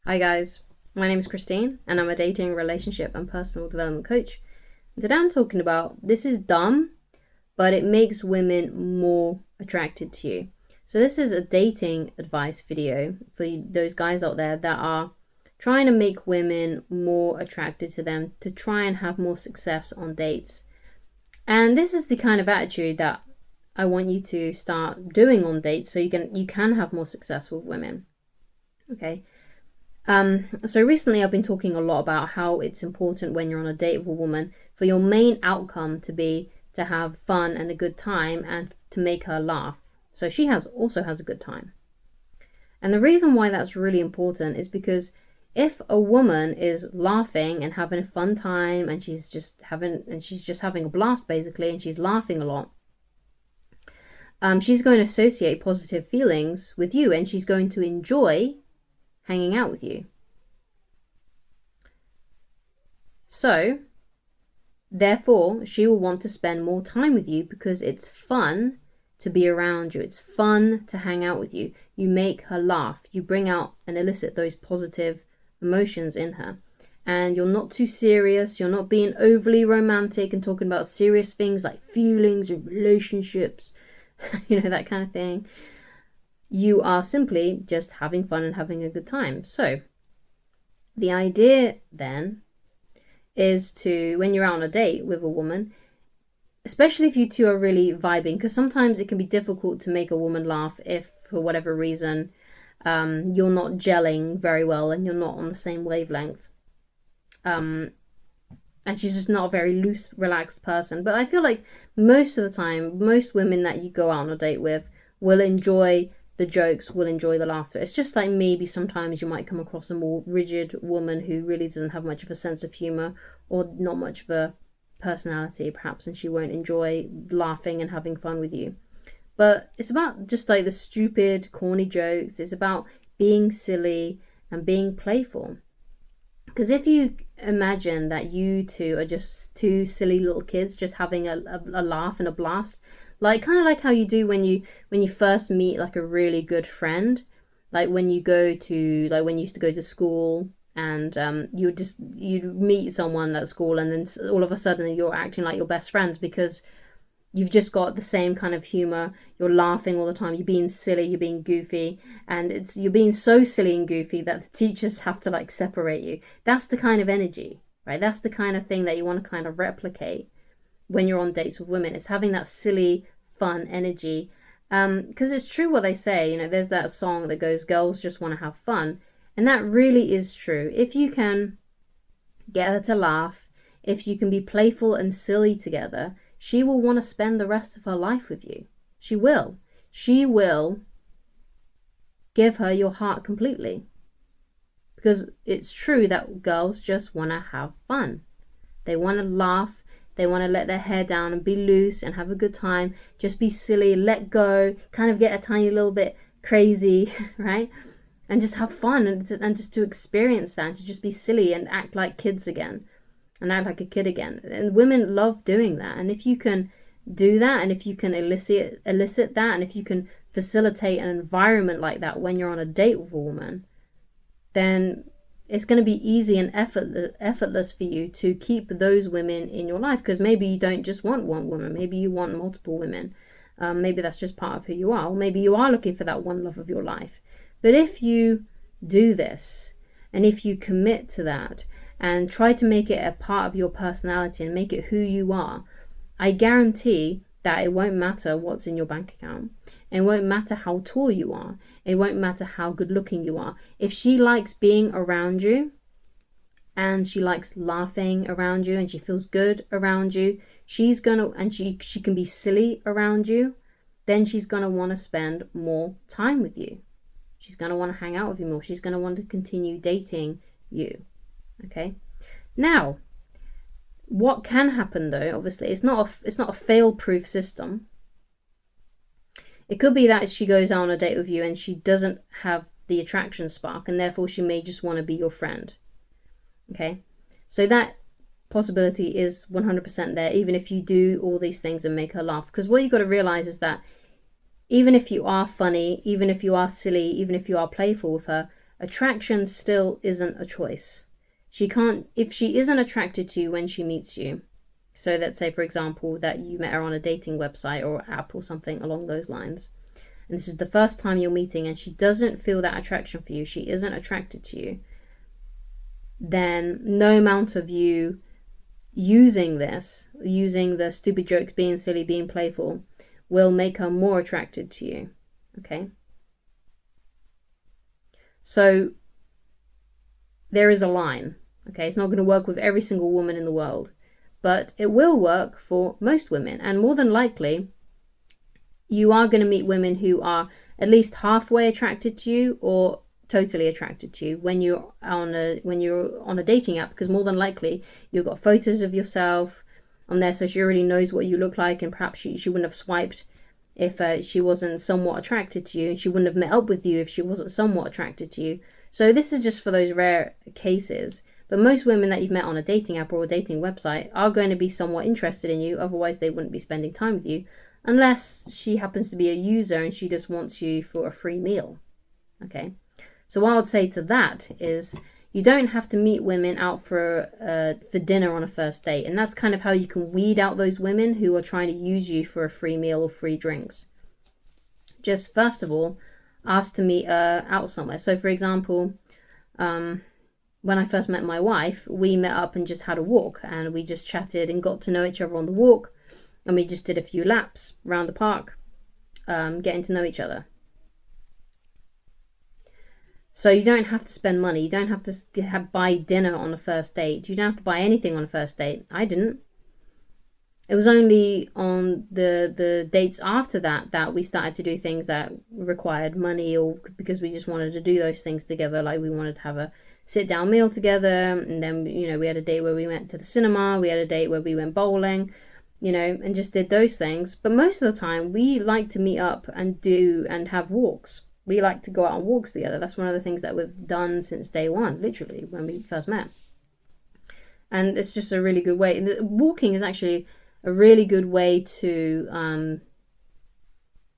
Hi guys, my name is Christine and I'm a dating, relationship and personal development coach. And today I'm talking about this is dumb, but it makes women more attracted to you. So this is a dating advice video for those guys out there that are trying to make women more attracted to them, to try and have more success on dates. And this is the kind of attitude that I want you to start doing on dates so you can have more success with women. Okay. So recently I've been talking a lot about how it's important when you're on a date with a woman for your main outcome to be to have fun and a good time and to make her laugh. So she also has a good time. And the reason why that's really important is because if a woman is laughing and having a fun time and she's just having a blast basically, and she's laughing a lot, she's going to associate positive feelings with you and she's going to enjoy hanging out with you. So, therefore, she will want to spend more time with you because it's fun to be around you. It's fun to hang out with you. You make her laugh. You bring out and elicit those positive emotions in her. And you're not too serious. You're not being overly romantic and talking about serious things like feelings and relationships, that kind of thing. You are simply just having fun and having a good time. So the idea then is to, when you're out on a date with a woman, especially if you two are really vibing, because sometimes it can be difficult to make a woman laugh if for whatever reason you're not gelling very well and you're not on the same wavelength. And she's just not a very loose, relaxed person. But I feel like most of the time, most women that you go out on a date with will enjoy the jokes, will enjoy the laughter. It's just like maybe sometimes you might come across a more rigid woman who really doesn't have much of a sense of humor or not much of a personality perhaps, and she won't enjoy laughing and having fun with you. But it's about just like the stupid, corny jokes. It's about being silly and being playful. Because if you imagine that you two are just two silly little kids just having a laugh and a blast, like kind of like how you do when you first meet like a really good friend, like when you used to go to school and you'd meet someone at school and then all of a sudden you're acting like your best friends because you've just got the same kind of humor. You're laughing all the time. You're being silly. You're being goofy, and you're being so silly and goofy that the teachers have to like separate you. That's the kind of energy, right? That's the kind of thing that you want to kind of replicate when you're on dates with women. It's having that silly, fun energy. Because it's true what they say. There's that song that goes, "Girls just want to have fun," and that really is true. If you can get her to laugh, if you can be playful and silly together, she will want to spend the rest of her life with you. She will. She will give her your heart completely. Because it's true that girls just want to have fun. They want to laugh. They want to let their hair down and be loose and have a good time. Just be silly, let go, kind of get a tiny little bit crazy, right? And just have fun and just to experience that and to just be silly and act like kids again. And act like a kid again. And women love doing that. And if you can do that, and if you can elicit that, and if you can facilitate an environment like that when you're on a date with a woman, then it's going to be easy and effortless for you to keep those women in your life. Because maybe you don't just want one woman. Maybe you want multiple women. Maybe that's just part of who you are. Or maybe you are looking for that one love of your life. But if you do this, and if you commit to that, and try to make it a part of your personality and make it who you are, I guarantee that it won't matter what's in your bank account. It won't matter how tall you are. It won't matter how good looking you are. If she likes being around you and she likes laughing around you and she feels good around you, she can be silly around you, then she's going to want to spend more time with you. She's going to want to hang out with you more. She's going to want to continue dating you. Okay. Now, what can happen though? Obviously, it's not a fail-proof system. It could be that she goes out on a date with you and she doesn't have the attraction spark, and therefore she may just want to be your friend. Okay, so that possibility is 100% there, even if you do all these things and make her laugh. Because what you got to realize is that even if you are funny, even if you are silly, even if you are playful with her, attraction still isn't a choice. She can't, if she isn't attracted to you when she meets you, so let's say, for example, that you met her on a dating website or app or something along those lines, and this is the first time you're meeting and she doesn't feel that attraction for you, she isn't attracted to you, then no amount of you using the stupid jokes, being silly, being playful, will make her more attracted to you. Okay? So there is a line. Okay? It's not going to work with every single woman in the world, but it will work for most women. And more than likely, you are going to meet women who are at least halfway attracted to you or totally attracted to you when you're on a dating app, because more than likely you've got photos of yourself on there, so she already knows what you look like, and perhaps she wouldn't have swiped if she wasn't somewhat attracted to you, and she wouldn't have met up with you if she wasn't somewhat attracted to you. So this is just for those rare cases, but most women that you've met on a dating app or a dating website are going to be somewhat interested in you, otherwise they wouldn't be spending time with you, unless she happens to be a user and she just wants you for a free meal. Okay? So what I would say to that is, you don't have to meet women out for dinner on a first date. And that's kind of how you can weed out those women who are trying to use you for a free meal or free drinks. Just first of all, ask to meet out somewhere. So for example, when I first met my wife, we met up and just had a walk, and we just chatted and got to know each other on the walk. And we just did a few laps around the park, getting to know each other. So you don't have to spend money. You don't have to buy dinner on a first date. You don't have to buy anything on a first date. I didn't. It was only on the dates after that we started to do things that required money, or because we just wanted to do those things together. Like we wanted to have a sit-down meal together, and then, we had a date where we went to the cinema. We had a date where we went bowling, and just did those things. But most of the time, we like to meet up and have walks. We like to go out on walks together. That's one of the things that we've done since day one, literally, when we first met. And it's just a really good way. Walking is actually a really good way to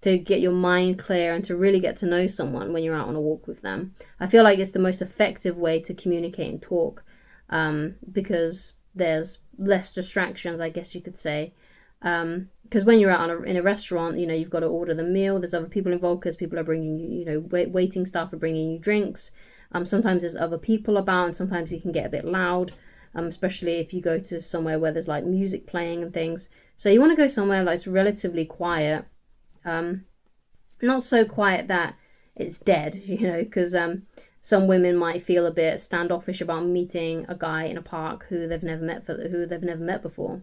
get your mind clear and to really get to know someone when you're out on a walk with them. I feel like it's the most effective way to communicate and talk, because there's less distractions, I guess you could say. Because when you're out in a restaurant, you've got to order the meal. There's other people involved because people are bringing you, waiting staff are bringing you drinks. Sometimes there's other people about, and sometimes it can get a bit loud, especially if you go to somewhere where there's like music playing and things. So you want to go somewhere that's relatively quiet, not so quiet that it's dead, because some women might feel a bit standoffish about meeting a guy in a park who they've never met before.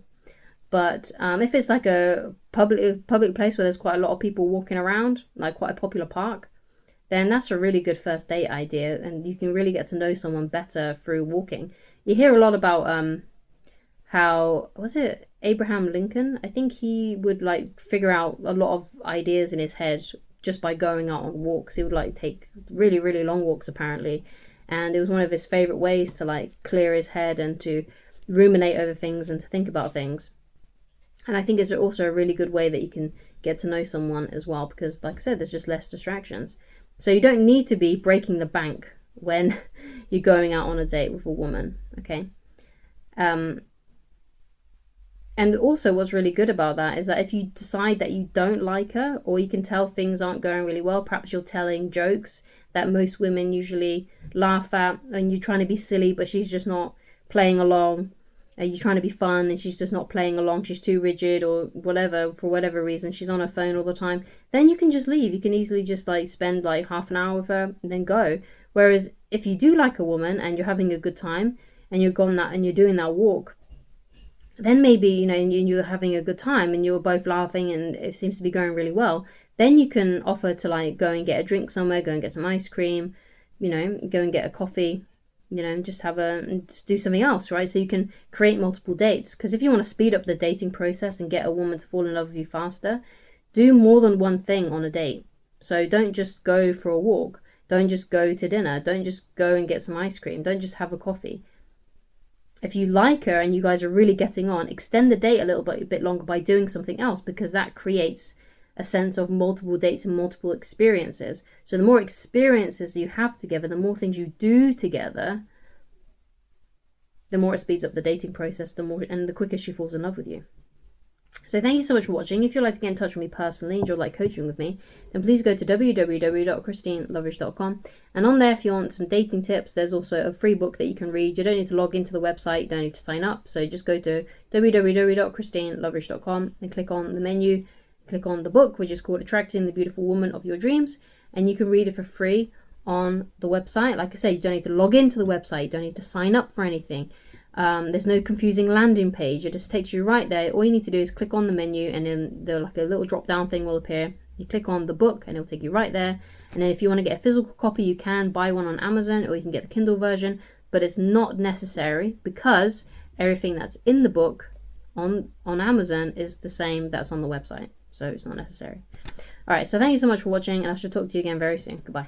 But if it's like a public place where there's quite a lot of people walking around, like quite a popular park, then that's a really good first date idea, and you can really get to know someone better through walking. You hear a lot about how, was it Abraham Lincoln? I think he would like figure out a lot of ideas in his head just by going out on walks. He would like take really, really long walks apparently, and it was one of his favorite ways to like clear his head and to ruminate over things and to think about things. And I think it's also a really good way that you can get to know someone as well, because like I said, there's just less distractions. So you don't need to be breaking the bank when you're going out on a date with a woman, okay? And also what's really good about that is that if you decide that you don't like her, or you can tell things aren't going really well, perhaps you're telling jokes that most women usually laugh at, and you're trying to be silly, but she's just not playing along. You're trying to be fun and she's just not playing along, she's too rigid or whatever, for whatever reason, she's on her phone all the time, then you can just leave. You can easily just like spend like half an hour with her and then go. Whereas if you do like a woman and you're having a good time and you're doing that walk, then maybe, you're having a good time and you're both laughing and it seems to be going really well, then you can offer to like go and get a drink somewhere, go and get some ice cream, go and get a coffee, and just do something else, right? So you can create multiple dates. Because if you want to speed up the dating process and get a woman to fall in love with you faster, do more than one thing on a date. So don't just go for a walk. Don't just go to dinner. Don't just go and get some ice cream. Don't just have a coffee. If you like her and you guys are really getting on, extend the date a bit longer by doing something else, because that creates a sense of multiple dates and multiple experiences. So the more experiences you have together, the more things you do together, the more it speeds up the dating process, the quicker she falls in love with you. So thank you so much for watching. If you'd like to get in touch with me personally and you'd like coaching with me, then please go to www.christineloveridge.com. And on there, if you want some dating tips, there's also a free book that you can read. You don't need to log into the website. You don't need to sign up. So just go to www.christineloveridge.com and click on the menu, click on the book, which is called Attracting the Beautiful Woman of Your Dreams. And you can read it for free on the website. Like I said, you don't need to log into the website. You don't need to sign up for anything. There's no confusing landing page. It just takes you right there. All you need to do is click on the menu, and then like a little drop down thing will appear. You click on the book and it'll take you right there. And then if you want to get a physical copy, you can buy one on Amazon, or you can get the Kindle version, but it's not necessary because everything that's in the book on Amazon is the same that's on the website. So it's not necessary. All right, so thank you so much for watching, and I shall talk to you again very soon. Goodbye.